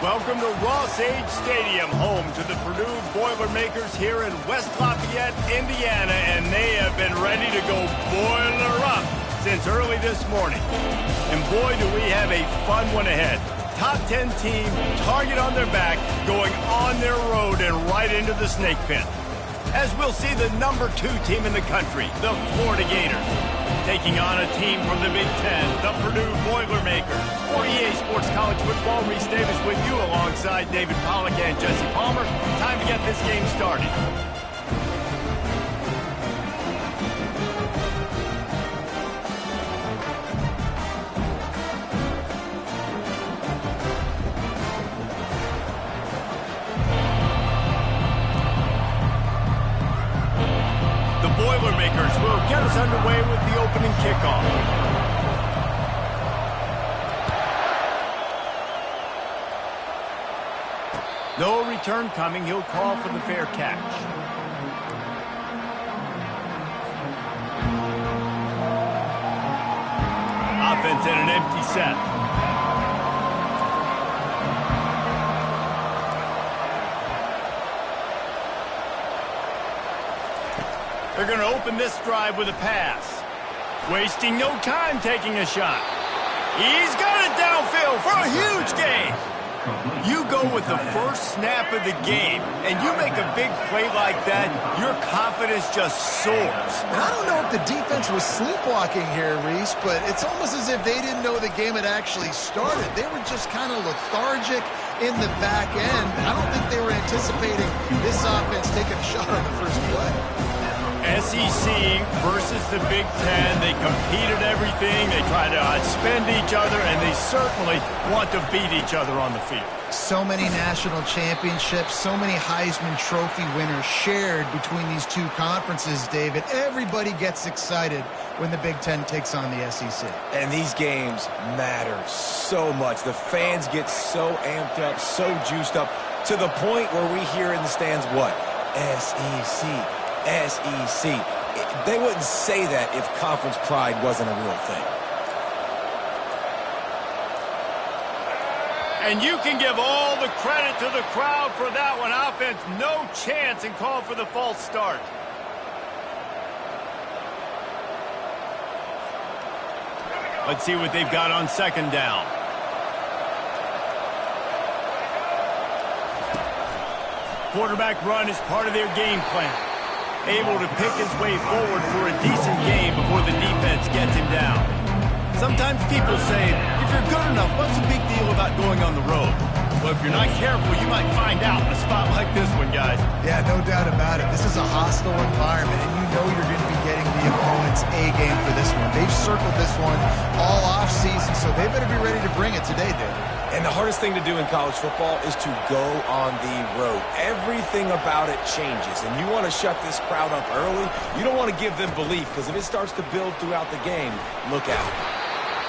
Welcome to Ross-Age Stadium, home to the Purdue Boilermakers here in West Lafayette, Indiana, and they have been ready to go boiler up since early this morning. And boy, do we have a fun one ahead. Top 10 team, target on their back, going on their road and right into the snake pit. As we'll see the number 2 team in the country, the Florida Gators, taking on a team from the Big Ten, the Purdue Boilermakers. For EA Sports College Football, Reese Davis with you alongside David Pollack and Jesse Palmer. Time to get this game started. Boilermakers will get us underway with the opening kickoff. No return coming. He'll call for the fair catch. Offense in an empty set. They're going to open this drive with a pass. Wasting no time taking a shot. He's got it downfield for a huge gain. You go with the first snap of the game, and you make a big play like that, your confidence just soars. And I don't know if the defense was sleepwalking here, Reese, but it's almost as if they didn't know the game had actually started. They were just kind of lethargic in the back end. I don't think they were anticipating this offense taking a shot on the first play. SEC versus the Big Ten. They compete at everything. They try to outspend each other, and they certainly want to beat each other on the field. So many national championships, so many Heisman Trophy winners shared between these two conferences, David. Everybody gets excited when the Big Ten takes on the SEC. And these games matter so much. The fans get so amped up, so juiced up, to the point where we hear in the stands, what? SEC. SEC. They wouldn't say that if conference pride wasn't a real thing. And you can give all the credit to the crowd for that one. Offense, no chance, and call for the false start. Let's see what they've got on second down. Quarterback run is part of their game plan. Able to pick his way forward for a decent game before the defense gets him down. Sometimes people say, if you're good enough, what's the big deal about going on the road? Well, if you're not careful, you might find out in a spot like this one, guys. Yeah, no doubt about it. This is a hostile environment, and you know you're going to be getting the opponent's A game for this one. They've circled this one all offseason, so they better be ready to bring it today, David. And the hardest thing to do in college football is to go on the road. Everything about it changes, and you want to shut this crowd up early. You don't want to give them belief, because if it starts to build throughout the game, look out.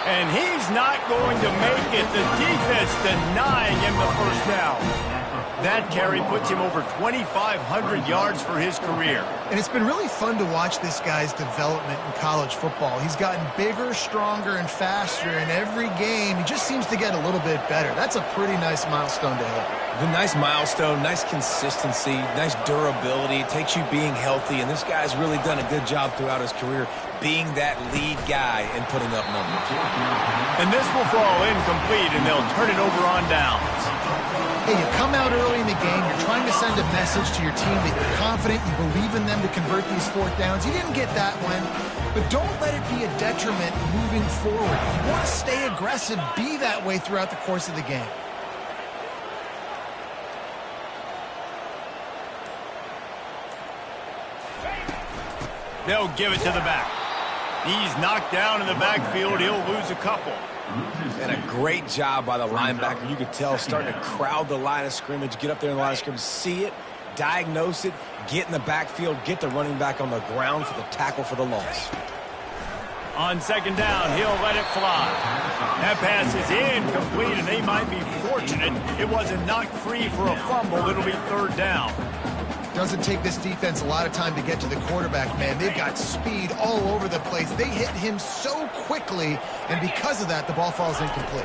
And he's not going to make it. The defense denying him the first down. That carry puts him over 2,500 yards for his career. And it's been really fun to watch this guy's development in college football. He's gotten bigger, stronger, and faster in every game. He just seems to get a little bit better. That's a pretty nice milestone to hit. The nice milestone, nice consistency, nice durability. It takes you being healthy, and this guy's really done a good job throughout his career being that lead guy and putting up numbers. And this will fall incomplete, and they'll turn it over on downs. Hey, you come out early in the game, you're trying to send a message to your team that you're confident, you believe in them to convert these fourth downs. You didn't get that one, but don't let it be a detriment moving forward. If you want to stay aggressive, be that way throughout the course of the game. They'll give it to the back. He's knocked down in the backfield. He'll lose a couple. And a great job by the linebacker. You could tell starting to crowd the line of scrimmage, get up there in the line of scrimmage, see it, diagnose it, get in the backfield, get the running back on the ground for the tackle for the loss. On second down, he'll let it fly. That pass is incomplete, and they might be fortunate it wasn't knocked free for a fumble. It'll be third down. Doesn't take this defense a lot of time to get to the quarterback, man. They've got speed all over the place. They hit him so quickly, and because of that, the ball falls incomplete.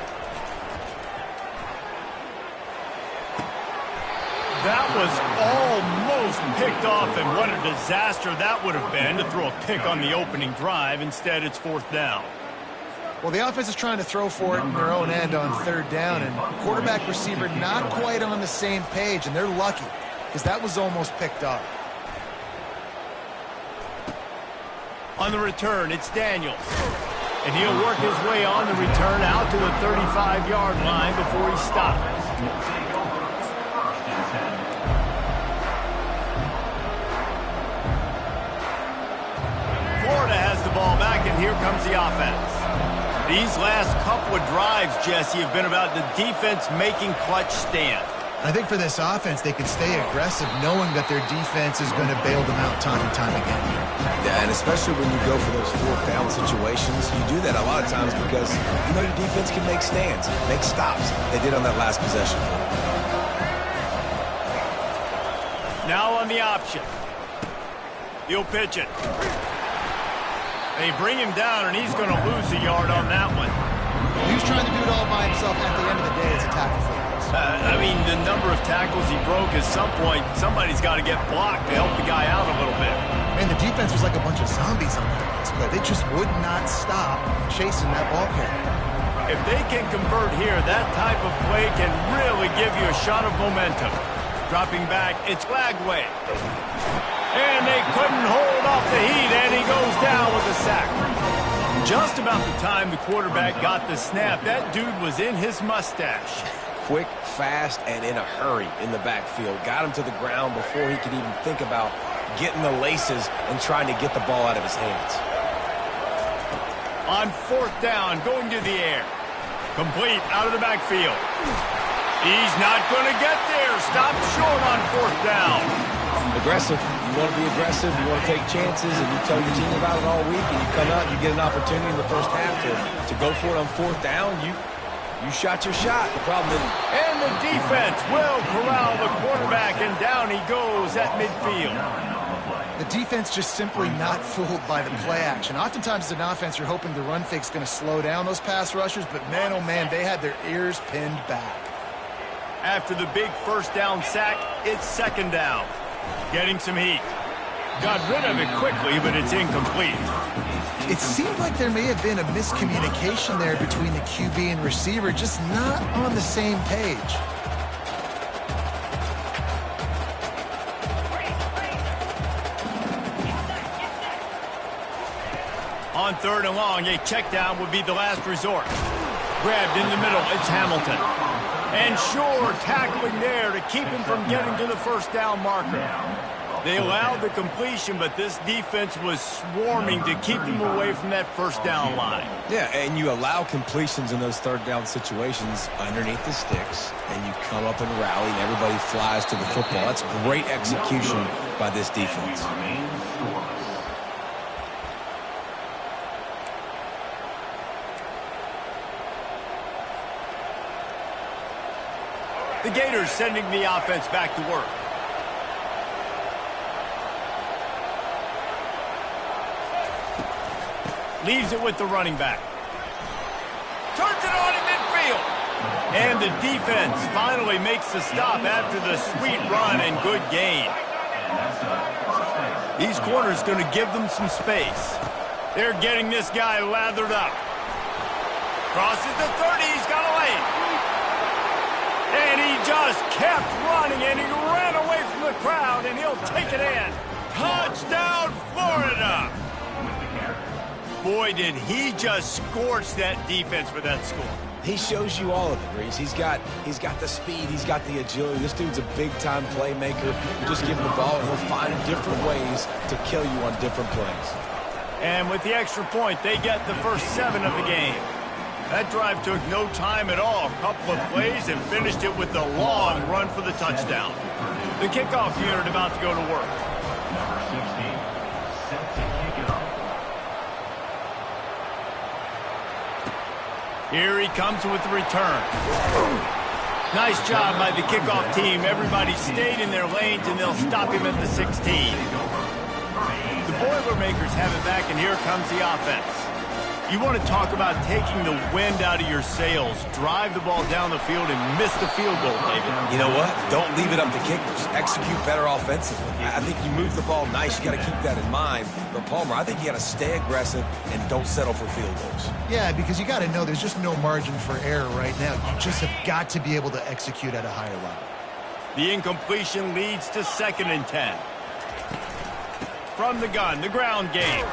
That was almost picked off, and what a disaster that would have been to throw a pick on the opening drive. Instead, it's 4th down. Well, the offense is trying to throw for it in their own end on 3rd down, and quarterback receiver not quite on the same page, and they're lucky because that was almost picked up. On the return, it's Daniels. And he'll work his way on the return out to the 35-yard line before he stops. Florida has the ball back, and here comes the offense. These last couple of drives, Jesse, have been about the defense making clutch stands. I think for this offense, they can stay aggressive knowing that their defense is going to bail them out time and time again. Yeah, and especially when you go for those 4th down situations, you do that a lot of times because you know your defense can make stands, make stops. They did on that last possession. Now on the option. He'll pitch it. They bring him down, and he's going to lose a yard on that one. He was trying to do it all by himself. At the end of the day, it's a tackle for him. I mean, the number of tackles he broke, at some point, somebody's got to get blocked to help the guy out a little bit. Man, the defense was like a bunch of zombies on that last play. They just would not stop chasing that ball carrier. If they can convert here, that type of play can really give you a shot of momentum. Dropping back, it's Lagway. And they couldn't hold off the heat, and he goes down with a sack. Just about the time the quarterback got the snap, that dude was in his mustache. Quick, fast, and in a hurry in the backfield. Got him to the ground before he could even think about getting the laces and trying to get the ball out of his hands. On 4th down, going to the air. Complete out of the backfield. He's not going to get there. Stopped short on 4th down. Aggressive. You want to be aggressive. You want to take chances, and you tell your team about it all week, and you come out and you get an opportunity in the first half to go for it on 4th down. You shot your shot. The problem is... And the defense will corral the quarterback, and down he goes at midfield. The defense just simply not fooled by the play action. Oftentimes as an offense, you're hoping the run fake's going to slow down those pass rushers, but man, oh man, they had their ears pinned back. After the big 1st down sack, it's 2nd down. Getting some heat. Got rid of it quickly, but it's incomplete. It seemed like there may have been a miscommunication there between the QB and receiver, just not on the same page. On 3rd and long, a check down would be the last resort. Grabbed in the middle, it's Hamilton. And sure, tackling there to keep him from getting to the 1st down marker. They allowed the completion, but this defense was swarming to keep him away from that 1st down line. Yeah, and you allow completions in those 3rd down situations underneath the sticks, and you come up and rally, and everybody flies to the football. That's great execution by this defense. The Gators sending the offense back to work. Leaves it with the running back. Turns it on in midfield. And the defense finally makes the stop after the sweet run and good gain. These corners going to give them some space. They're getting this guy lathered up. Crosses the 30. He's got a lane. And he just kept running, and he ran away from the crowd, and he'll take it in. Touchdown, Florida! Boy, did he just scorch that defense with that score. He shows you all of it, Reese. He's got the speed. He's got the agility. This dude's a big-time playmaker. You just give him the ball, and he'll find different ways to kill you on different plays. And with the extra point, they get the first 7 of the game. That drive took no time at all. A couple of plays and finished it with the long run for the touchdown. The kickoff unit about to go to work. Here he comes with the return. Nice job by the kickoff team. Everybody stayed in their lanes, and they'll stop him at the 16. The Boilermakers have it back, and here comes the offense. You want to talk about taking the wind out of your sails. Drive the ball down the field and miss the field goal, David. You know what? Don't leave it up to kickers. Execute better offensively. I think you move the ball nice. You got to keep that in mind. But, Palmer, I think you got to stay aggressive and don't settle for field goals. Yeah, because you got to know there's just no margin for error right now. You just have got to be able to execute at a higher level. The incompletion leads to 2nd and 10. From the gun, the ground game.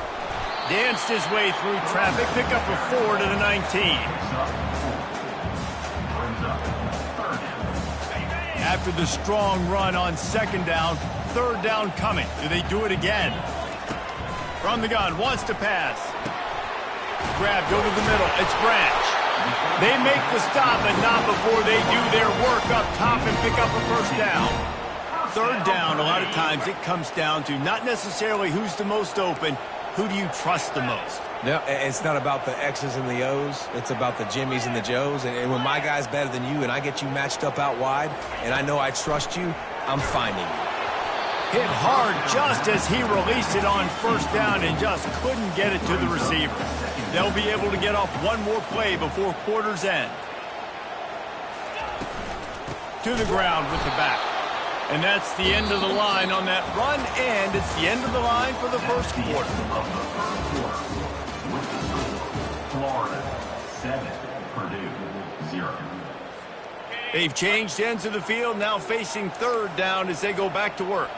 Danced his way through traffic, pick up a 4 to the 19. After the strong run on 2nd down, 3rd down coming. Do they do it again? From the gun, wants to pass. Grabbed over the middle, it's Branch. They make the stop, but not before they do their work up top and pick up a 1st down. 3rd down, a lot of times it comes down to not necessarily who's the most open, who do you trust the most? No, it's not about the X's and the O's. It's about the Jimmies and the Joes. And when my guy's better than you and I get you matched up out wide and I know I trust you, I'm finding you. Hit hard just as he released it on 1st down and just couldn't get it to the receiver. They'll be able to get off one more play before quarter's end. To the ground with the back. And that's the end of the line on that run, and it's the end of the line for the 1st quarter. Florida 7, Purdue 0. They've changed ends of the field, now facing 3rd down as they go back to work.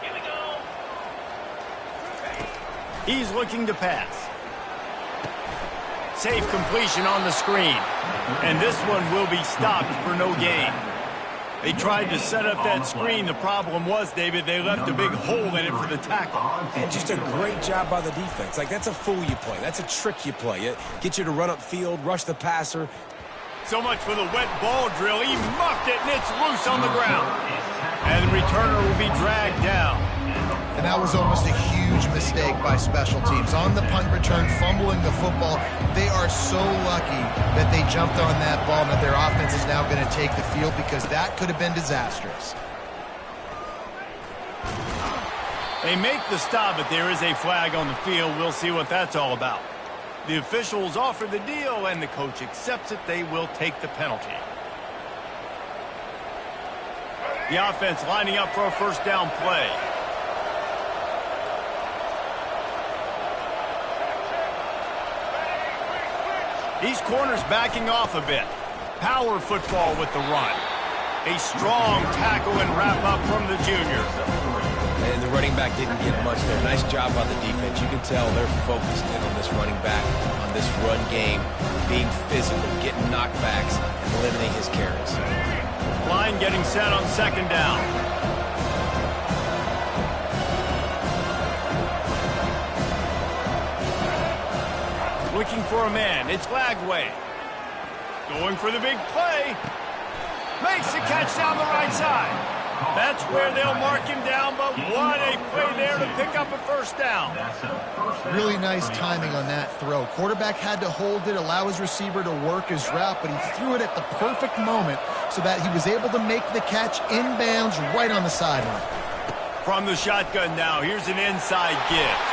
Here we go. He's looking to pass. Safe completion on the screen. And this one will be stopped for no gain. They tried to set up that screen. The problem was, David, they left a big hole in it for the tackle. And just a great job by the defense. Like, that's a fool you play. That's a trick you play. It gets you to run upfield, rush the passer. So much for the wet ball drill. He muffed it, and it's loose on the ground. And the returner will be dragged down. And that was almost a huge mistake by special teams. On the punt return, fumbling the football, they are so lucky that they jumped on that ball and that their offense is now going to take the field because that could have been disastrous. They make the stop, but there is a flag on the field. We'll see what that's all about. The officials offer the deal, and the coach accepts it. They will take the penalty. The offense lining up for a 1st down play. These corners backing off a bit. Power football with the run. A strong tackle and wrap up from the junior. And the running back didn't get much there. Nice job by the defense. You can tell they're focused in on this running back, on this run game, being physical, getting knockbacks, and limiting his carries. Line getting set on 2nd down. Looking for a man. It's Lagway. Going for the big play. Makes the catch down the right side. That's where they'll mark him down, but what a play there to pick up a 1st down. Really nice timing on that throw. Quarterback had to hold it, allow his receiver to work his route, but he threw it at the perfect moment so that he was able to make the catch inbounds right on the sideline. From the shotgun now, here's an inside give.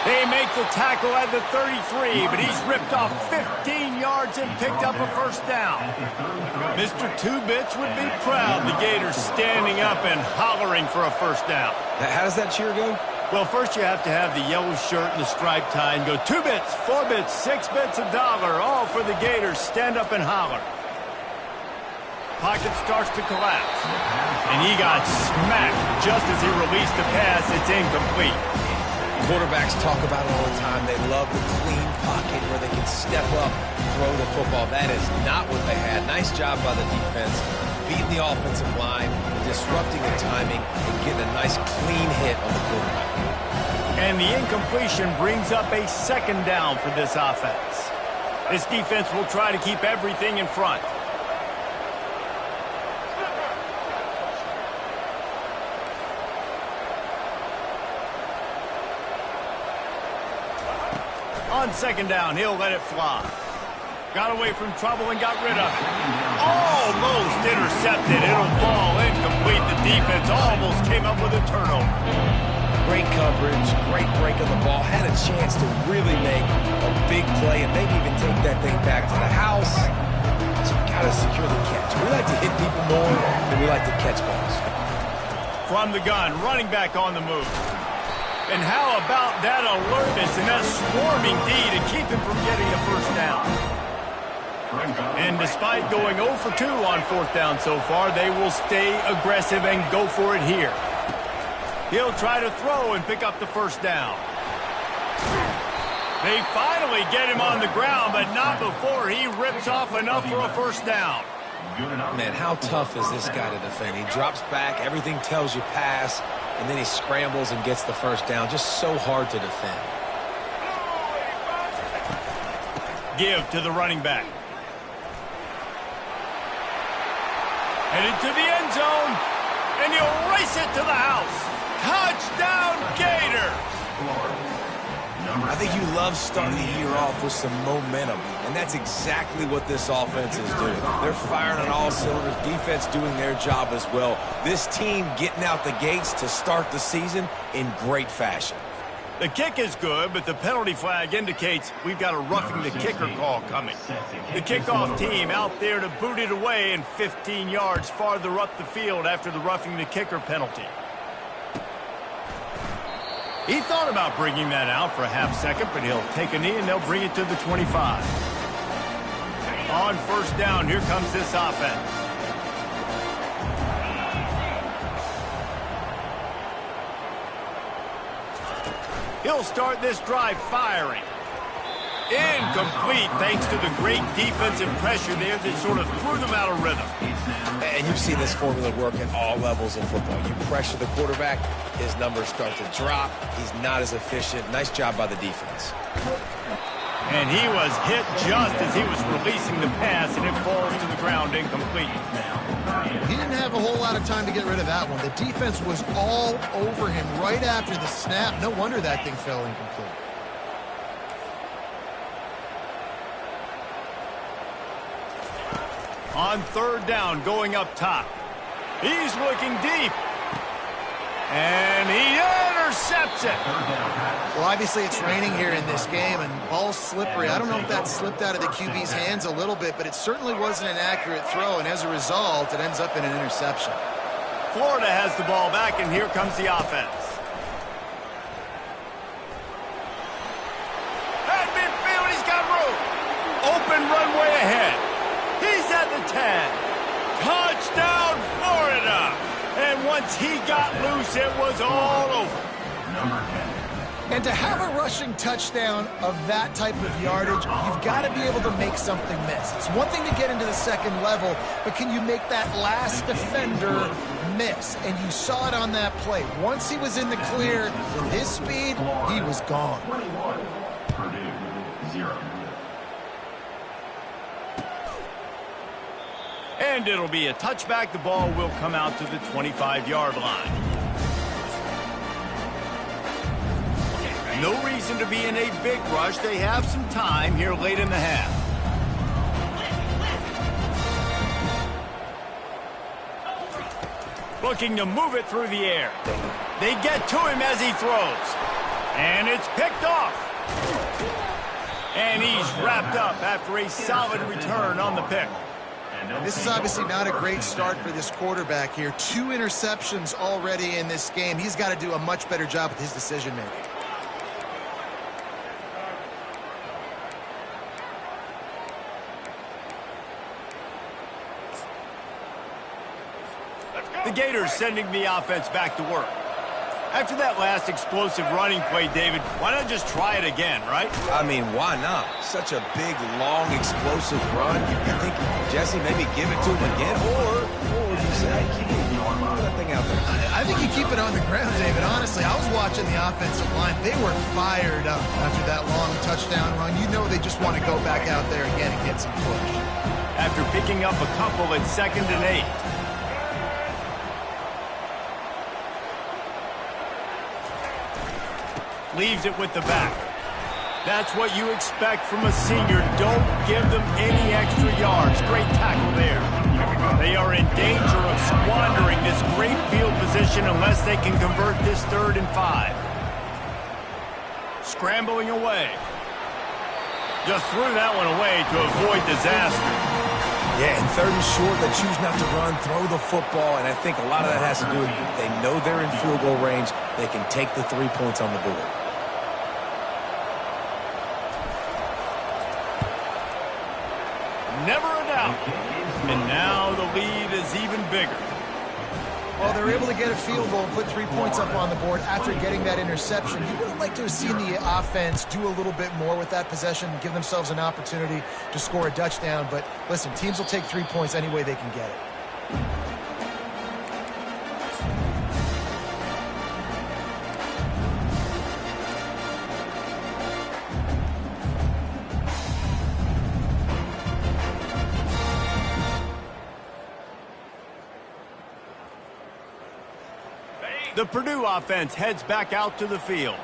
They make the tackle at the 33, but he's ripped off 15 yards and picked up a 1st down. Mr. Two Bits would be proud. The Gators standing up and hollering for a 1st down. How does that cheer go? Well, first you have to have the yellow shirt and the striped tie and go 2 bits, 4 bits, 6 bits, $1, all for the Gators. Stand up and holler. Pocket starts to collapse. And he got smacked just as he released the pass. It's incomplete. Quarterbacks talk about it all the time. They love the clean pocket where they can step up, throw the football. That is not what they had. Nice job by the defense, beating the offensive line, disrupting the timing, and getting a nice clean hit on the quarterback. And the incompletion brings up a 2nd down for this offense. This defense will try to keep everything in front. On 2nd down, he'll let it fly. Got away from trouble and got rid of it. Almost intercepted. It'll fall incomplete. The defense almost came up with a turnover. Great coverage, great break on the ball. Had a chance to really make a big play and maybe even take that thing back to the house. So you got to secure the catch. We like to hit people more than we like to catch balls. From the gun, running back on the move. And how about that alertness and that swarming D to keep him from getting the first down? And despite going 0 for 2 on 4th down so far, they will stay aggressive and go for it here. He'll try to throw and pick up the first down. They finally get him on the ground, but not before he rips off enough for a first down. Man, how tough is this guy to defend? He drops back, everything tells you pass, and then he scrambles and gets the first down. Just so hard to defend. Give to the running back. Headed to the end zone, and he'll race it to the house. Touchdown, Gators! I think you love starting the year off with some momentum, and that's exactly what this offense is doing. They're firing on all cylinders, defense doing their job as well. This team getting out the gates to start the season in great fashion. The kick is good, but the penalty flag indicates we've got a roughing the kicker call coming. The kickoff team out there to boot it away and 15 yards farther up the field after the roughing the kicker penalty. He thought about bringing that out for a half second, but he'll take a knee and they'll bring it to the 25. On first down, here comes this offense. He'll start this drive firing. Incomplete thanks to the great defensive pressure there that sort of threw them out of rhythm. And you've seen this formula work at all levels in football. You pressure the quarterback, his numbers start to drop. He's not as efficient. Nice job by the defense. And he was hit just as he was releasing the pass, and it falls to the ground incomplete. He didn't have a whole lot of time to get rid of that one. The defense was all over him right after the snap. No wonder that thing fell incomplete. On third down, going up top. He's looking deep. And he intercepts it. Well, obviously it's raining here in this game, and ball's slippery. I don't know if that slipped out of the QB's hands a little bit, but it certainly wasn't an accurate throw, and as a result, it ends up in an interception. Florida has the ball back, and here comes the offense. At midfield, he's got room. Open runway ahead. He's at the 10. Touchdown, Florida. And once he got loose, it was all over. And to have a rushing touchdown of that type of yardage, you've got to be able to make something miss. It's one thing to get into the second level, but can you make that last defender miss? And you saw it on that play. Once he was in the clear, with his speed, he was gone. 21, Purdue, 0. And it'll be a touchback. The ball will come out to the 25-yard line. No reason to be in a big rush. They have some time here late in the half. Looking to move it through the air. They get to him as he throws. And it's picked off. And he's wrapped up after a solid return on the pick. This is obviously not a great start for this quarterback here. 2 interceptions already in this game. He's got to do a much better job with his decision-making. The Gators sending the offense back to work. After that last explosive running play, David, why not just try it again, right? I mean, why not? Such a big, long, explosive run. You think, Jesse, maybe give it to him again? Or you say, keep that thing out there. I think you keep it on the ground, David. Honestly, I was watching the offensive line. They were fired up after that long touchdown run. You know they just want to go back out there again and get some push. After picking up a couple at 2nd and 8. Leaves it with the back. That's what you expect from a senior. Don't give them any extra yards. Great tackle there. They are in danger of squandering this great field position unless they can convert this 3rd and 5. Scrambling away. Just threw that one away to avoid disaster. Yeah, and 3rd and short, they choose not to run, throw the football, and I think a lot of that has to do with they know they're in field goal range. They can take the 3 points on the board. Never a doubt. And now the lead is even bigger. Well, they're able to get a field goal and put 3 points up on the board after getting that interception. You would have liked to have seen the offense do a little bit more with that possession, give themselves an opportunity to score a touchdown. But listen, teams will take 3 points any way they can get it. The Purdue offense heads back out to the field.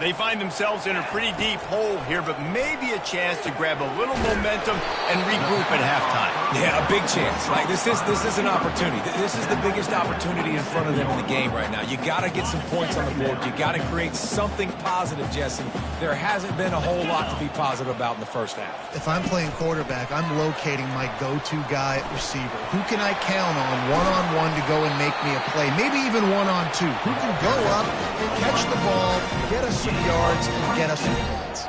They find themselves in a pretty deep hole here, but maybe a chance to grab a little momentum and regroup at halftime. Yeah, a big chance. Like this is an opportunity. This is the biggest opportunity in front of them in the game right now. You got to get some points on the board. You got to create something positive, Jesse. There hasn't been a whole lot to be positive about in the first half. If I'm playing quarterback, I'm locating my go-to guy at receiver. Who can I count on one-on-one to go and make me a play? Maybe even one-on-two. Who can go up, catch the ball, get us some yards, and get us some points?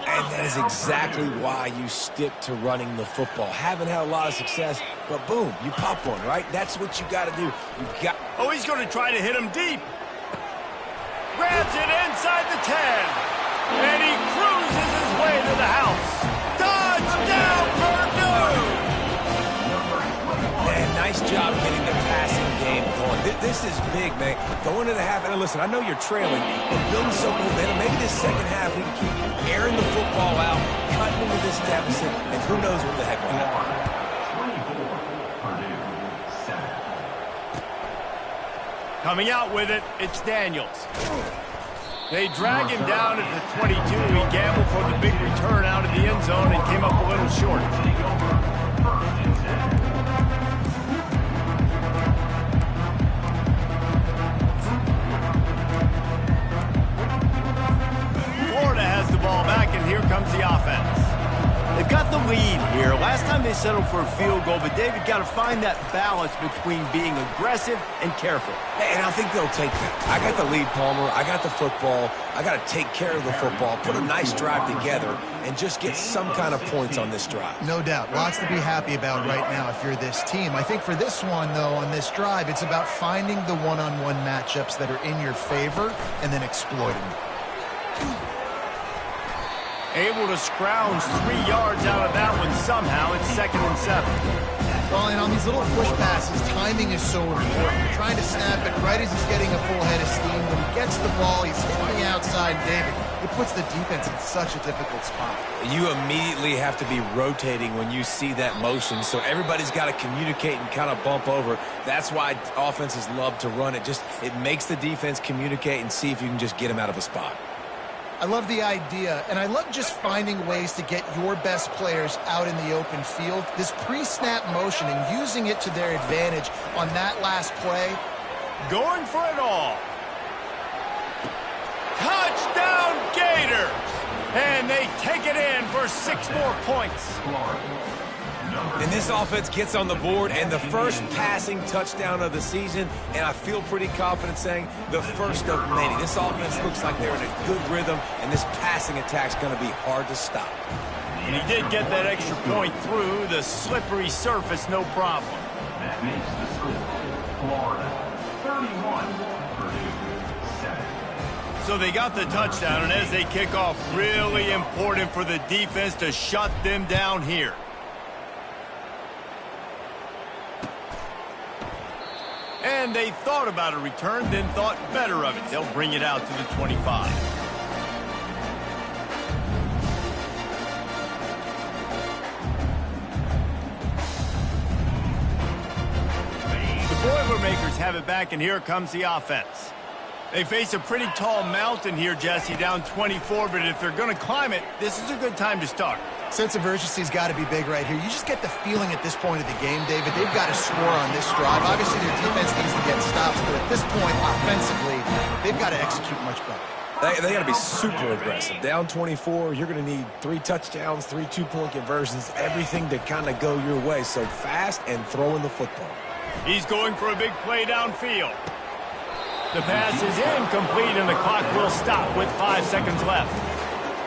And that is exactly why you stick to running the football. Haven't had a lot of success, but boom, you pop one, right? That's what you got to do. Oh, he's going to try to hit him deep. Grabs it inside the 10. And he cruises his way to the house. Touchdown, Purdue! Man, nice job getting the passing game going. This is big, man. Going to the half, and listen, I know you're trailing, but building some momentum. Maybe this second half we can keep airing the football out, cutting into this deficit, and who knows what the heck will happen. 24, Purdue, 7. Coming out with it, it's Daniels. They drag him down at the 22. He gambled for the big return out of the end zone and came up a little short. Florida has the ball back, and here comes the offense. They've got the lead here. Last time they settled for a field goal, but David got to find that balance between being aggressive and careful. And I think they'll take that. I got the lead, Palmer. I got the football. I got to take care of the football, put a nice drive together, and just get some kind of points on this drive. No doubt. Lots to be happy about right now if you're this team. I think for this one, though, on this drive, it's about finding the one-on-one matchups that are in your favor and then exploiting them. Able to scrounge 3 yards out of that one somehow. It's 2nd and 7. Well, and on these little push passes, timing is so important. You're trying to snap it right as he's getting a full head of steam. When he gets the ball, he's hitting the outside, David. It puts the defense in such a difficult spot. You immediately have to be rotating when you see that motion, so everybody's got to communicate and kind of bump over. That's why offenses love to run it. It makes the defense communicate and see if you can just get them out of a spot. I love the idea, and I love just finding ways to get your best players out in the open field. This pre-snap motion and using it to their advantage on that last play. Going for it all. Touchdown Gators! And they take it in for 6 more points. And this offense gets on the board, and the first passing touchdown of the season, and I feel pretty confident saying the first of many. This offense looks like they're in a good rhythm, and this passing attack's going to be hard to stop. And he did get that extra point through the slippery surface, no problem. That makes the score Florida 31, Purdue 7. So they got the touchdown, and as they kick off, really important for the defense to shut them down here. And they thought about a return, then thought better of it. They'll bring it out to the 25. The Boilermakers have it back, and here comes the offense. They face a pretty tall mountain here, Jesse, down 24, but if they're going to climb it, this is a good time to start. Sense of urgency's got to be big right here. You just get the feeling at this point of the game, David, they've got to score on this drive. Obviously, their defense needs to get stops, but at this point, offensively, they've got to execute much better. They got to be super aggressive. Down 24, you're going to need 3 touchdowns, 3 two-point conversions, everything to kind of go your way. So fast and throwing the football. He's going for a big play downfield. The pass is incomplete, and the clock will stop with 5 seconds left.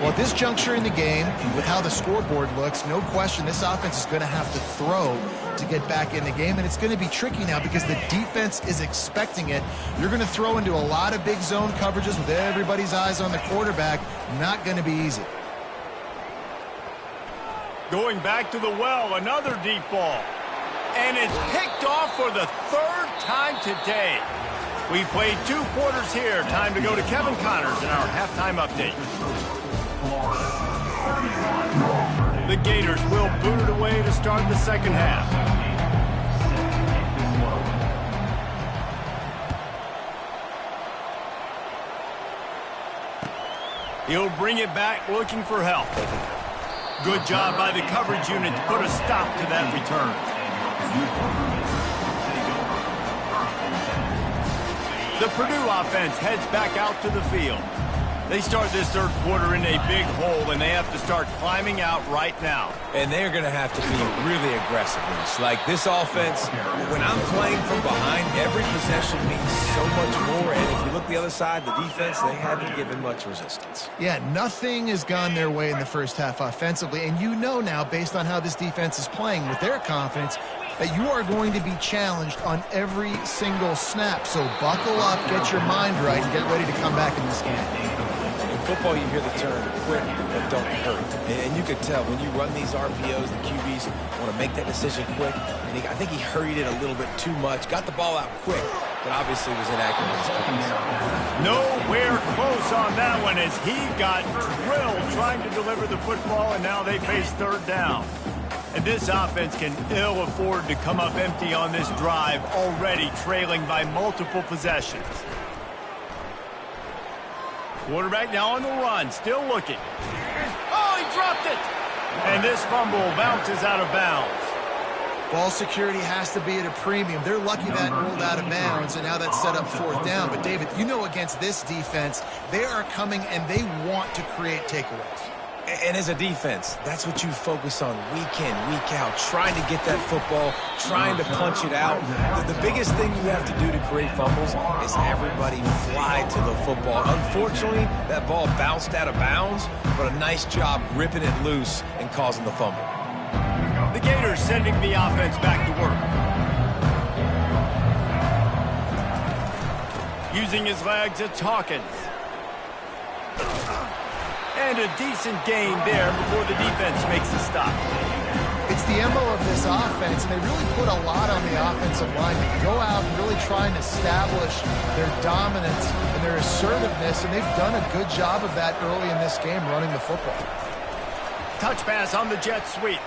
Well, at this juncture in the game, with how the scoreboard looks, no question this offense is going to have to throw to get back in the game, and it's going to be tricky now because the defense is expecting it. You're going to throw into a lot of big zone coverages with everybody's eyes on the quarterback. Not going to be easy. Going back to the well, another deep ball. And it's picked off for the 3rd time today. We played 2 quarters here. Time to go to Kevin Connors in our halftime update. The Gators will boot it away to start the second half. He'll bring it back looking for help. Good job by the coverage unit to put a stop to that return. The Purdue offense heads back out to the field. They start this 3rd quarter in a big hole, and they have to start climbing out right now. And they're going to have to be really aggressive. Like this offense, when I'm playing from behind, every possession means so much more. And if you look the other side, the defense, they haven't given much resistance. Yeah, nothing has gone their way in the first half offensively. And you know now, based on how this defense is playing with their confidence, that you are going to be challenged on every single snap. So buckle up, get your mind right, and get ready to come back in this game. Football, you hear the term quick but don't hurt. And you could tell when you run these RPOs, the QBs want to make that decision quick. And I think he hurried it a little bit too much. Got the ball out quick, but obviously was inaccurate in his plays. Nowhere close on that one as he got drilled trying to deliver the football, and now they face 3rd down. And this offense can ill afford to come up empty on this drive, already trailing by multiple possessions. Quarterback now on the run, still looking. Oh, he dropped it! And this fumble bounces out of bounds. Ball security has to be at a premium. They're lucky that rolled out of bounds, and now that's set up 4th down. But, David, you know against this defense, they are coming and they want to create takeaways. And as a defense, that's what you focus on week in, week out, trying to get that football, trying to punch it out. The biggest thing you have to do to create fumbles is everybody fly to the football. Unfortunately, that ball bounced out of bounds, but a nice job ripping it loose and causing the fumble. The Gators sending the offense back to work. Using his legs, it's Hawkins. And a decent gain there before the defense makes a stop. It's the MO of this offense, and they really put a lot on the offensive line to go out and really try and establish their dominance and their assertiveness, and they've done a good job of that early in this game running the football. Touch pass on the jet sweep.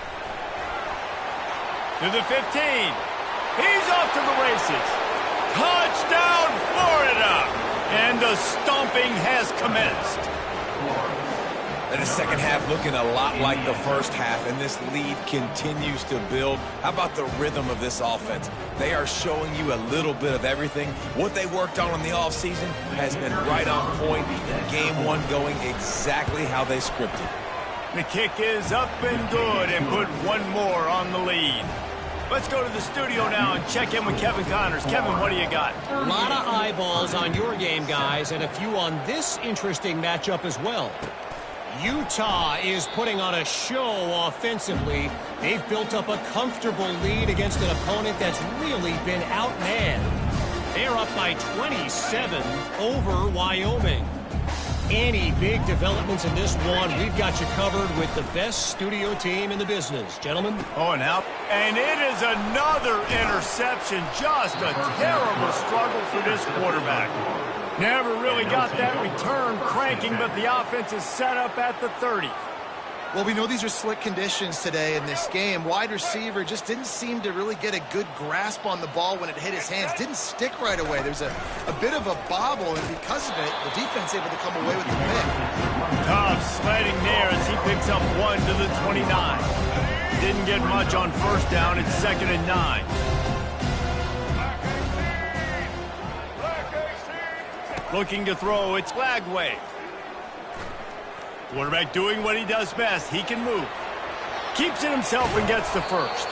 To the 15. He's off to the races. Touchdown, Florida! And the stomping has commenced. And the second half looking a lot like the first half, and this lead continues to build. How about the rhythm of this offense? They are showing you a little bit of everything. What they worked on in the offseason has been right on point. Game 1 going exactly how they scripted. The kick is up and good and put one more on the lead. Let's go to the studio now and check in with Kevin Connors. Kevin, what do you got? A lot of eyeballs on your game, guys, and a few on this interesting matchup as well. Utah is putting on a show offensively. They've built up a comfortable lead against an opponent that's really been outmanned. They're up by 27 over Wyoming. Any big developments in this one, we've got you covered with the best studio team in the business. Gentlemen. Oh, and it is another interception. Just a terrible struggle for this quarterback. Never really got that return cranking, but the offense is set up at the 30. Well, we know these are slick conditions today in this game. Wide receiver just didn't seem to really get a good grasp on the ball when it hit his hands. Didn't stick right away. There's a bit of a bobble, and because of it, the defense able to come away with the pick. Tough sledding there as he picks up 1 to the 29. Didn't get much on first down. It's 2nd and 9. Looking to throw. It's flag wave. Quarterback doing what he does best. He can move. Keeps it himself and gets the first.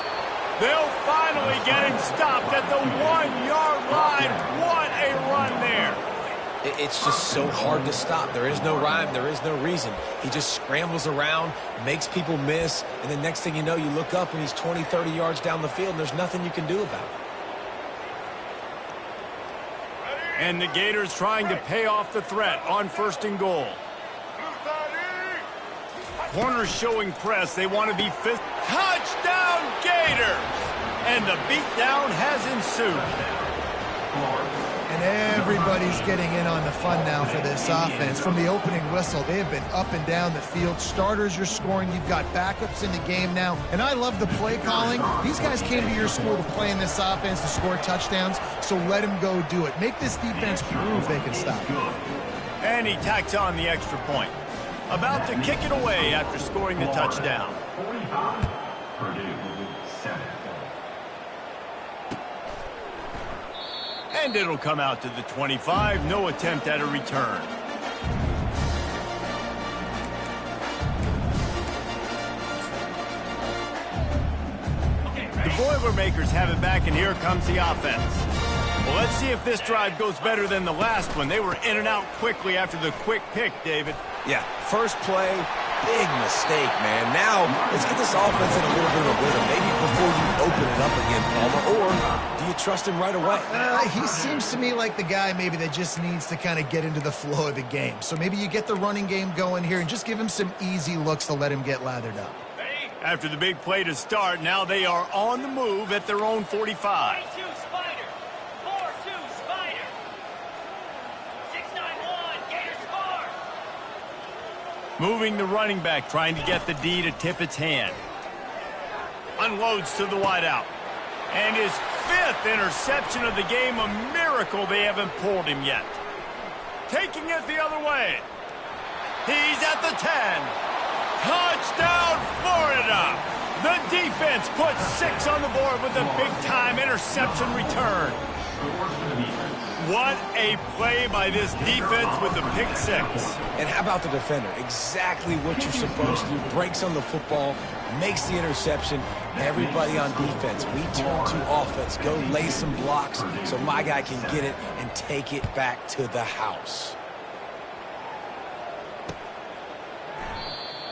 They'll finally get him stopped at the 1-yard line. What a run there. It's just so hard to stop. There is no rhyme. There is no reason. He just scrambles around, makes people miss, and the next thing you know, you look up and he's 20, 30 yards down the field, and there's nothing you can do about it. And the Gators trying to pay off the threat on 1st and goal. Corners showing press. They want to be fifth. Touchdown, Gators! And the beatdown has ensued. And everybody's getting in on the fun now for this offense. From the opening whistle, they have been up and down the field. Starters are scoring. You've got backups in the game now. And I love the play calling. These guys came to your school to play in this offense to score touchdowns, so let them go do it. Make this defense prove they can stop. And he tacks on the extra point. About to kick it away after scoring the touchdown. 45, Purdue, 7. And it'll come out to the 25. No attempt at a return. The Boilermakers have it back, and here comes the offense. Well, let's see if this drive goes better than the last one. They were in and out quickly after the quick pick, David. Yeah, first play, big mistake, man. Now, let's get this offense in a little bit of a rhythm. Maybe before you open it up again, Palmer, or do you trust him right away? He seems to me like the guy maybe that just needs to kind of get into the flow of the game. So maybe you get the running game going here and just give him some easy looks to let him get lathered up. After the big play to start, now they are on the move at their own 45. 4-2 Spider. 4-2 Spider. 6-9-1. Gators score. Moving the running back, trying to get the D to tip its hand. Unloads to the wideout. And his 5th interception of the game, a miracle they haven't pulled him yet. Taking it the other way. He's at the 10. Touchdown, Florida! The defense puts 6 on the board with a big-time interception return. What a play by this defense with the pick 6. And how about the defender? Exactly what you're supposed to do. Breaks on the football, makes the interception. Everybody on defense, we turn to offense. Go lay some blocks so my guy can get it and take it back to the house.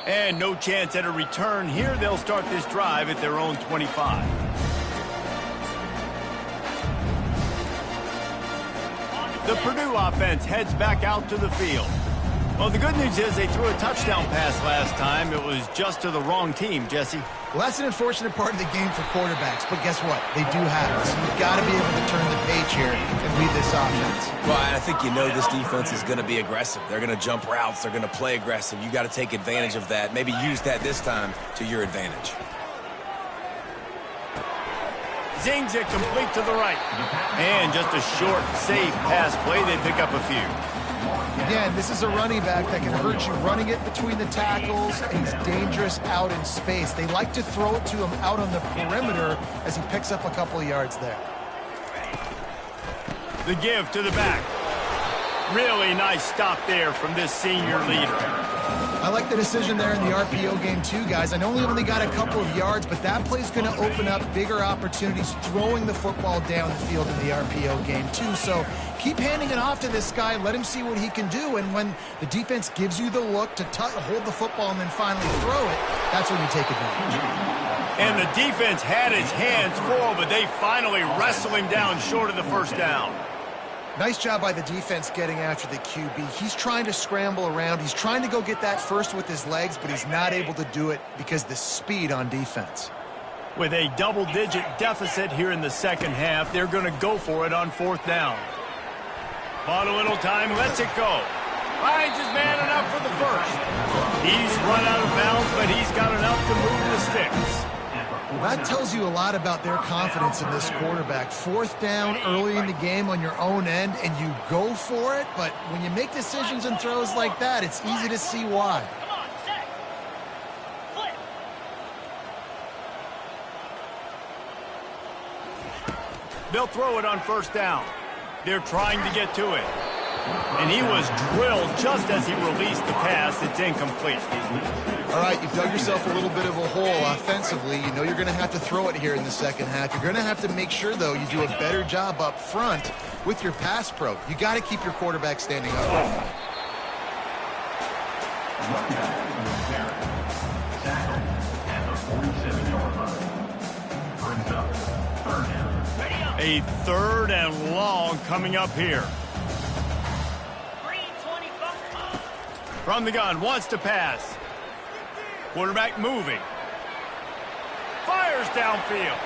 And no chance at a return here. They'll start this drive at their own 25. The Purdue offense heads back out to the field. Well, the good news is they threw a touchdown pass last time. It was just to the wrong team, Jesse. Well, that's an unfortunate part of the game for quarterbacks, but guess what? They do have it. So you've got to be able to turn the page here and lead this offense. Well, I think you know this defense is going to be aggressive. They're going to jump routes. They're going to play aggressive. You got to take advantage of that. Maybe use that this time to your advantage. Zings it complete to the right. And just a short, safe pass play. They pick up a few. Again, this is a running back that can hurt you running it between the tackles, and he's dangerous out in space. They like to throw it to him out on the perimeter as he picks up a couple of yards there. The give to the back. Really nice stop there from this senior leader. I like the decision there in the RPO game too, guys. I know he only got a couple of yards, but that play's going to open up bigger opportunities throwing the football down the field in the RPO game too. So keep handing it off to this guy. Let him see what he can do. And when the defense gives you the look to hold the football and then finally throw it, that's when you take advantage. And the defense had his hands full, but they finally wrestle him down short of the first down. Nice job by the defense getting after the QB. He's trying to scramble around. He's trying to go get that first with his legs, but he's not able to do it because of the speed on defense. With a double-digit deficit here in the second half, they're going to go for it on 4th down. Bought a little time, lets it go. Finds his man enough for the first. He's run out of bounds, but he's that tells you a lot about their confidence in this quarterback. 4th down early in the game on your own end, and you go for it, but when you make decisions and throws like that, it's easy to see why. Come on, set. Flip. They'll throw it on 1st down. They're trying to get to it. And he was drilled just as he released the pass. It's incomplete. All right, you've dug yourself a little bit of a hole offensively. You know you're going to have to throw it here in the second half. You're going to have to make sure, though, you do a better job up front with your pass pro. You got to keep your quarterback standing up. A 3rd and long coming up here. Green 25. From the gun, wants to pass. Quarterback moving. Fires downfield.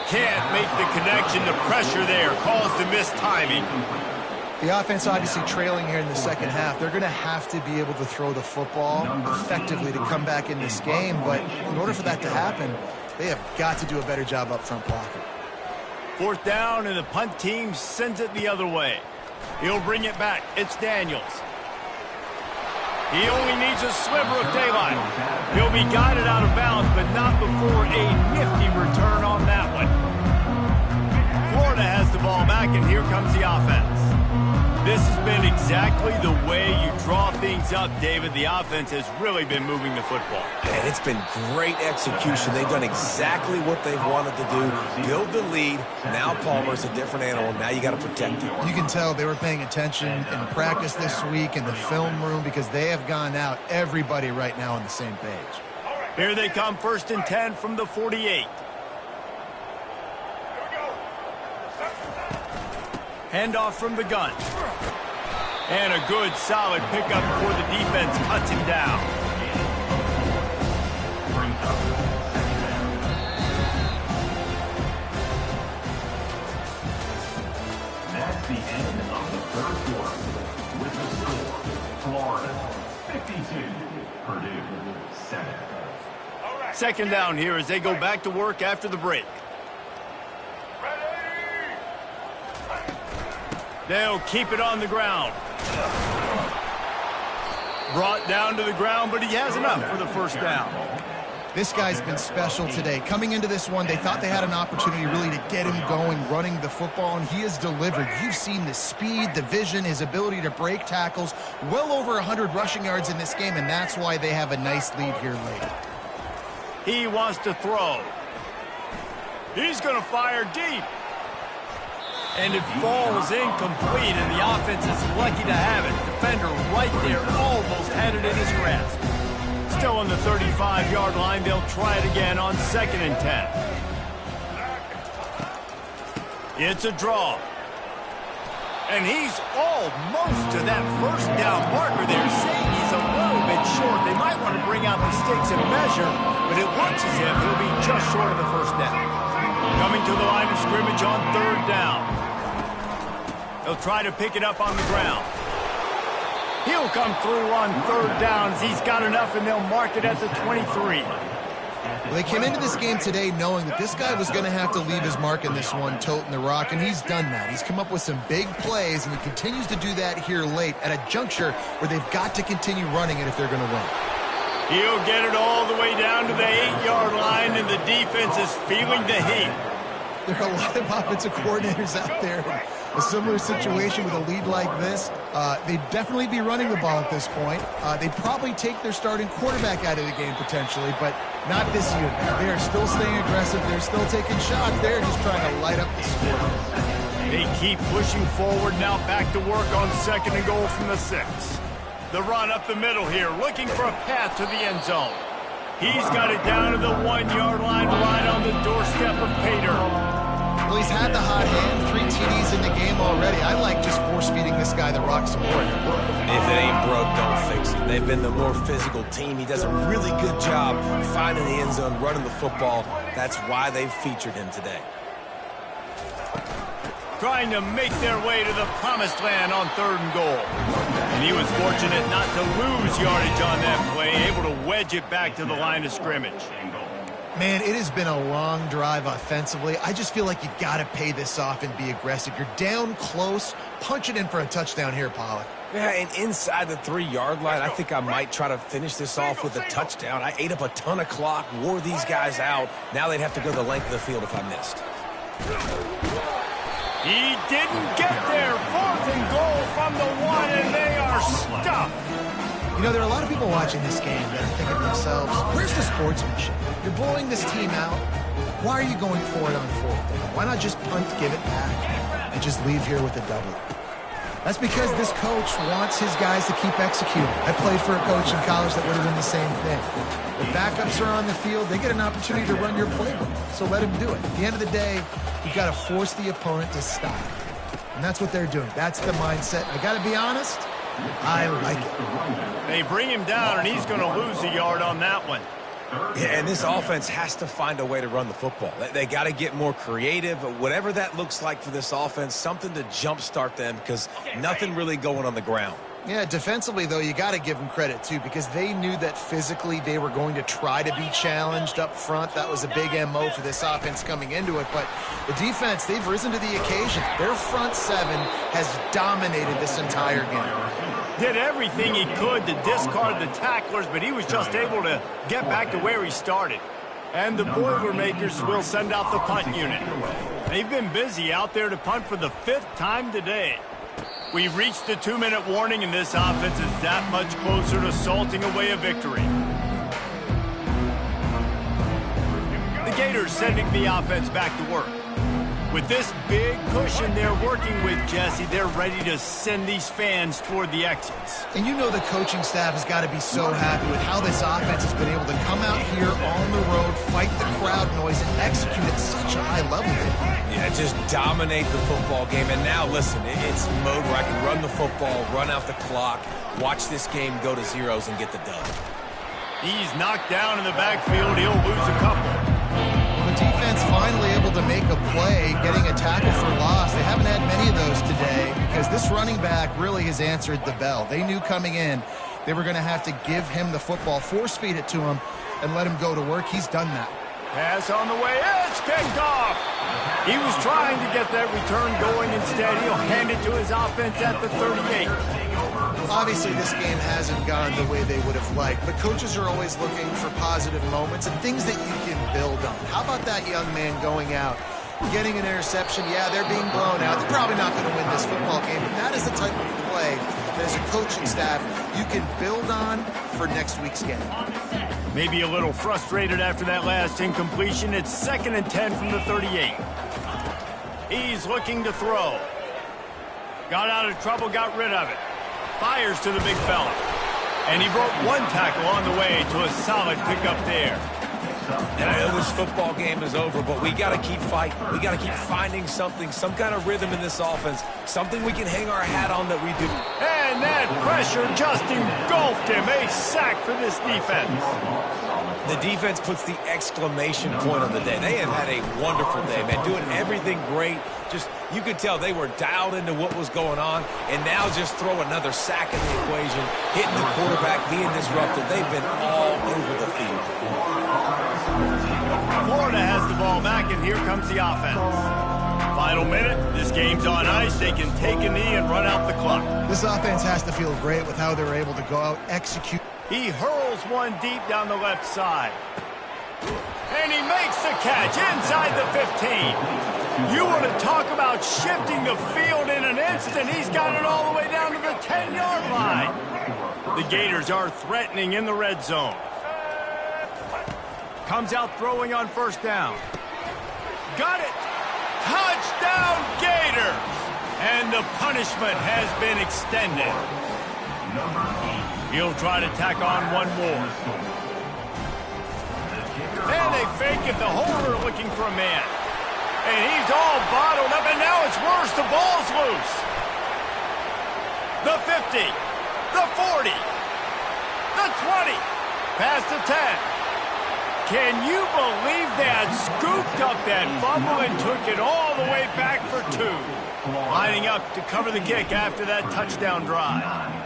Can't make the connection. The pressure there caused the missed timing. The offense obviously trailing here in the second half. They're going to have to be able to throw the football effectively to come back in this game. But in order for that to happen, they have got to do a better job up front blocking. 4th down, and the punt team sends it the other way. He'll bring it back. It's Daniels. He only needs a sliver of daylight. He'll be guided out of bounds, but not before a nifty return on that one. Florida has the ball back, and here comes the offense. This has been exactly the way you draw things up, David. The offense has really been moving the football. And it's been great execution. They've done exactly what they've wanted to do. Build the lead. Now Palmer's a different animal. Now you got to protect him. You can tell they were paying attention in practice this week in the film room because they have gone out, everybody right now on the same page. Here they come, 1st and 10 from the 48. Handoff from the gun. And a good, solid pickup before the defense cuts him down. That's the end of the 3rd quarter. With the score, Florida 52, Purdue 7. 2nd down here as they go back to work after the break. They'll keep it on the ground. Brought down to the ground, but he has enough for the 1st down. This guy's been special today. Coming into this one, they thought they had an opportunity really to get him going, running the football, and he has delivered. You've seen the speed, the vision, his ability to break tackles. Well over 100 rushing yards in this game, and that's why they have a nice lead here late. He wants to throw. He's going to fire deep. And it falls incomplete, and the offense is lucky to have it. Defender right there almost had it in his grasp. Still on the 35-yard line. They'll try it again on 2nd and 10. It's a draw. And he's almost to that 1st down marker there, saying he's a little bit short. They might want to bring out the sticks and measure, but it looks as if he'll be just short of the 1st down. Coming to the line of scrimmage on 3rd down. They'll try to pick it up on the ground. He'll come through on 3rd downs. He's got enough, and they'll mark it at the 23. Well, they came into this game today knowing that this guy was going to have to leave his mark in this one, toting the rock, and he's done that. He's come up with some big plays, and he continues to do that here late at a juncture where they've got to continue running it if they're going to win. He'll get it all the way down to the 8-yard line, and the defense is feeling the heat. There are a lot of offensive coordinators out there in a similar situation with a lead like this. They'd definitely be running the ball at this point. They'd probably take their starting quarterback out of the game potentially, but not this year. They are still staying aggressive. They're still taking shots. They're just trying to light up the score. They keep pushing forward, now back to work on 2nd and goal from the 6. The run up the middle here, looking for a path to the end zone. He's got it down to the 1-yard line, right on the doorstep of Pater. Well, he's had the hot hand, 3 TDs in the game already. I like just force-feeding this guy the rock some more. If it ain't broke, don't fix it. They've been the more physical team. He does a really good job finding the end zone, running the football. That's why they've featured him today. Trying to make their way to the promised land on 3rd and goal. And he was fortunate not to lose yardage on that play, able to wedge it back to the line of scrimmage. Man, it has been a long drive offensively. I just feel like you got to pay this off and be aggressive. You're down close. Punch it in for a touchdown here, Pollock. Yeah, and inside the 3-yard line, I think I might try to finish this off with a touchdown. I ate up a ton of clock, wore these guys out. Now they'd have to go the length of the field if I missed. He didn't get there. 4th and goal from the 1, and they are stuffed. You know, there are a lot of people watching this game that are thinking to themselves, where's the sportsmanship? You're blowing this team out. Why are you going for it on 4th down? Why not just punt, give it back, and just leave here with a double? That's because this coach wants his guys to keep executing. I played for a coach in college that would have done the same thing. The backups are on the field. They get an opportunity to run your playbook, so let them do it. At the end of the day, you've got to force the opponent to stop. And that's what they're doing. That's the mindset. I got to be honest, I like it. They bring him down, and he's going to lose a yard on that one. Yeah, and this offense has to find a way to run the football. They got to get more creative. Whatever that looks like for this offense, something to jumpstart them because nothing really going on the ground. Yeah, defensively, though, you got to give them credit, too, because they knew that physically they were going to try to be challenged up front. That was a big MO for this offense coming into it. But the defense, they've risen to the occasion. Their front 7 has dominated this entire game. Did everything he could to discard the tacklers, but he was just able to get back to where he started. And the Boilermakers will send out the punt unit. They've been busy out there to punt for the 5th time today. We've reached the 2-minute warning, and this offense is that much closer to salting away a victory. The Gators sending the offense back to work. With this big cushion they're working with, Jesse, they're ready to send these fans toward the exits. And you know the coaching staff has got to be so happy with how this offense has been able to come out here on the road, fight the crowd noise, and execute at such a high level. Yeah, just dominate the football game. And now, listen, it's mode where I can run the football, run out the clock, watch this game go to zeros and get the dub. He's knocked down in the backfield. He'll lose a couple. The defense finally able to make a play, getting a tackle for loss. They haven't had many of those today because this running back really has answered the bell. They knew coming in they were going to have to give him the football, force-feed it to him, and let him go to work. He's done that. Pass on the way. It's picked off. He was trying to get that return going. Instead, he'll hand it to his offense at the 38. Obviously, this game hasn't gone the way they would have liked, but coaches are always looking for positive moments and things that you can build on. How about that young man going out, getting an interception? Yeah, they're being blown out. They're probably not going to win this football game, but that is the type of play that as a coaching staff you can build on for next week's game. Maybe a little frustrated after that last incompletion. It's 2nd and 10 from the 38. He's looking to throw. Got out of trouble, got rid of it. Fires to the big fella. And he broke one tackle on the way to a solid pickup there. And I know this football game is over, but we got to keep fighting. We got to keep finding something, some kind of rhythm in this offense, something we can hang our hat on that we do. And that pressure just engulfed him. A sack for this defense. The defense puts the exclamation point on the day. They have had a wonderful day, man, doing everything great. Just, you could tell they were dialed into what was going on, and now just throw another sack in the equation, hitting the quarterback, being disruptive. They've been all over the field. Florida has the ball back, and here comes the offense. Final minute. This game's on ice. They can take a knee and run out the clock. This offense has to feel great with how they're able to go out, execute. He hurls one deep down the left side. And he makes the catch inside the 15. You want to talk about shifting the field in an instant. He's got it all the way down to the 10-yard line. The Gators are threatening in the red zone. Comes out throwing on 1st down. Got it. Touchdown, Gators. And the punishment has been extended. He'll try to tack on one more. And they fake it. The holder looking for a man. And he's all bottled up, and now it's worse. The ball's loose. The 50. The 40. The 20. Past the 10. Can you believe that? Scooped up that fumble and took it all the way back for 2. Lining up to cover the kick after that touchdown drive.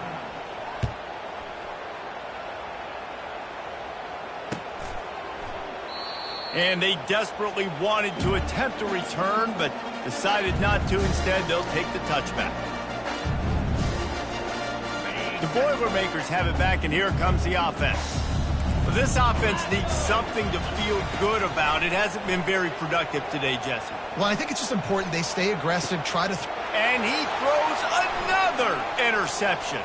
And they desperately wanted to attempt a return, but decided not to. Instead, they'll take the touchback. The Boilermakers have it back, and here comes the offense. Well, this offense needs something to feel good about. It hasn't been very productive today, Jesse. Well, I think it's just important they stay aggressive, try to... And he throws another interception.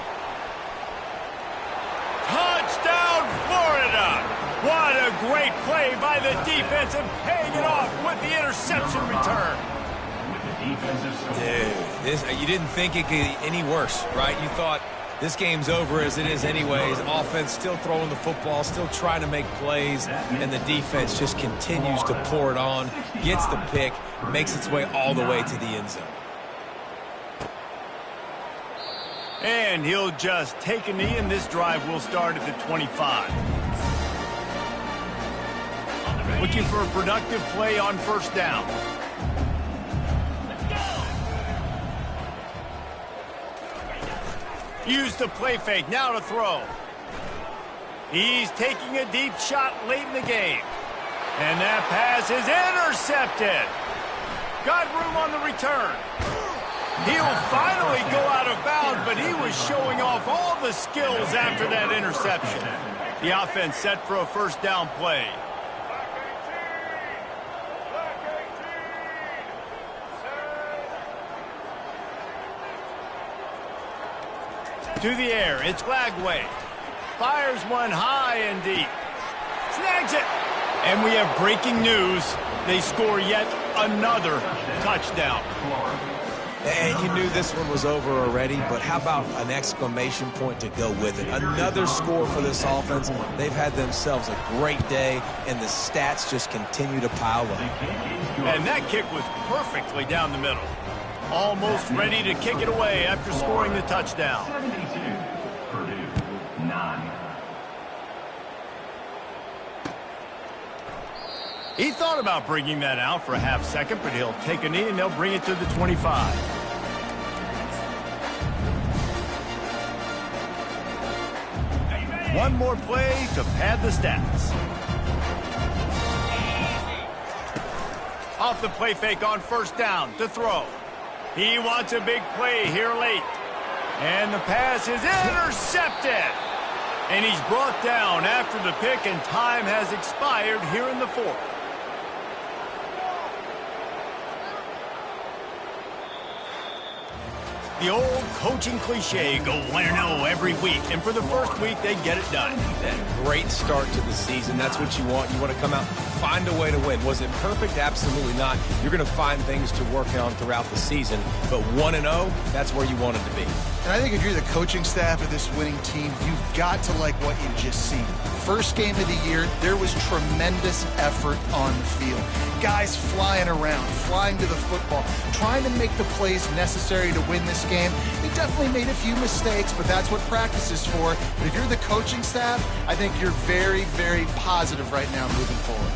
Touchdown, Florida! What a great play by the defense and paying it off with the interception return. Dude, you didn't think it could get any worse, right? You thought this game's over as it is anyways. Offense still throwing the football, still trying to make plays, and the defense just continues to pour it on, gets the pick, makes its way all the way to the end zone. And he'll just take a knee, and this drive will start at the 25. Looking for a productive play on first down. Use the play fake, now to throw. He's taking a deep shot late in the game. And that pass is intercepted. Got room on the return. He'll finally go out of bounds, but he was showing off all the skills after that interception. The offense set for a first down play. To the air, it's Lagway. Fires one high and deep. Snags it. And we have breaking news. They score yet another touchdown. And you knew this one was over already, but how about an exclamation point to go with it? Another score for this offense. They've had themselves a great day, and the stats just continue to pile up. And that kick was perfectly down the middle. Almost ready to kick it away after scoring the touchdown. 72, Purdue, 9. He thought about bringing that out for a half second, but he'll take a knee and they'll bring it to the 25. One more play to pad the stats. Off the play fake on first down to throw. He wants a big play here late. And the pass is intercepted. And he's brought down after the pick, and time has expired here in the fourth. The old coaching cliche, go 1-0 every week. And for the first week, they get it done. That great start to the season. That's what you want. You want to come out, find a way to win. Was it perfect? Absolutely not. You're going to find things to work on throughout the season. But 1-0, that's where you want it to be. And I think if you're the coaching staff of this winning team, you've got to like what you've just seen. First game of the year, there was tremendous effort on the field. Guys flying around, flying to the football, trying to make the plays necessary to win this game. They definitely made a few mistakes, but that's what practice is for. But if you're the coaching staff, I think you're very, very positive right now moving forward.